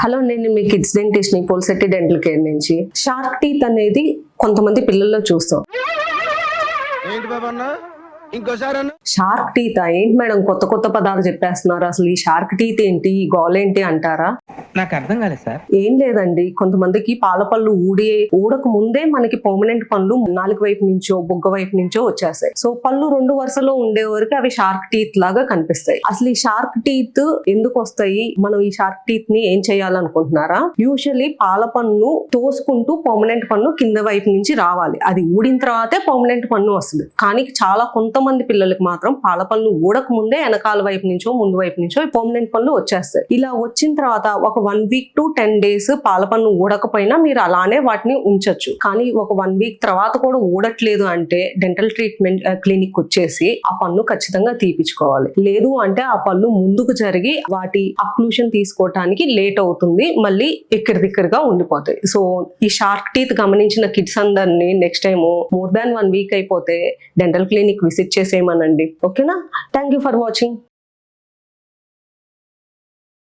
Hello, నేను మీ kids dentist ని పోల్సెట్టి dental care నుంచి. షార్క్ టీత్ అనేది కొంతమంది పిల్లల్లో చూస్తాం. షార్క్ టీత్ ఏంటి మేడం, కొత్త కొత్త పదాలు చెప్పేస్తున్నారు. అసలు ఈ షార్క్ టీత్ ఏంటి, ఈ గోల్ ఏంటి అంటారా? నాకు అర్థం కాలేదు సార్. ఏం లేదండి, కొంతమందికి పాల పళ్ళు ఊడక ముందే మనకి పర్మనెంట్ పళ్ళు నాలుగు వైపు నుంచో బొగ్గ వైపు నుంచో వచ్చేస్తాయి. సో పళ్ళు రెండు వరుసలో ఉండే వరకు అవి షార్క్ టీత్ లాగా కనిపిస్తాయి. అసలు ఈ షార్క్ టీత్ ఎందుకు వస్తాయి, మనం ఈ షార్క్ టీత్ ని ఏం చేయాలనుకుంటున్నారా? యూజువల్లీ పాల పన్ను తోసుకుంటూ పర్మనెంట్ పన్ను కింద వైపు నుంచి రావాలి. అది ఊడిన తర్వాతే పర్మనెంట్ పన్ను వస్తుంది. కానీ చాలా కొంతమంది పిల్లలకి మాత్రం పాల పళ్ళు ఊడక ముందే వెనకాల వైపు నుంచో ముందు వైపు నుంచో పర్మనెంట్ పళ్ళు వచ్చేస్తాయి. ఇలా వచ్చిన తర్వాత ఒక 1 వీక్ to 10 days పాల పన్ను ఊడకపోయినా మీరు అలానే వాటిని ఉంచొచ్చు. కానీ ఒక 1 వీక్ తర్వాత కూడా ఊడట్లేదు అంటే డెంటల్ ట్రీట్మెంట్ క్లినిక్ వచ్చేసి ఆ పన్ను ఖచ్చితంగా తీపించుకోవాలి. లేదు అంటే ఆ పళ్ళు ముందుకు జరిగి వాటి అక్లూషన్ తీసుకోవటానికి లేట్ అవుతుంది, మళ్ళీ ఎక్కడిదిక్కడిగా ఉండిపోతాయి. సో ఈ షార్క్ టీత్ గమనించిన కిడ్స్ అందరినీ next time more than 1 week అయిపోతే డెంటల్ క్లినిక్ విజిట్ చేసేయమనండి. ఓకేనా? Thank you for watching.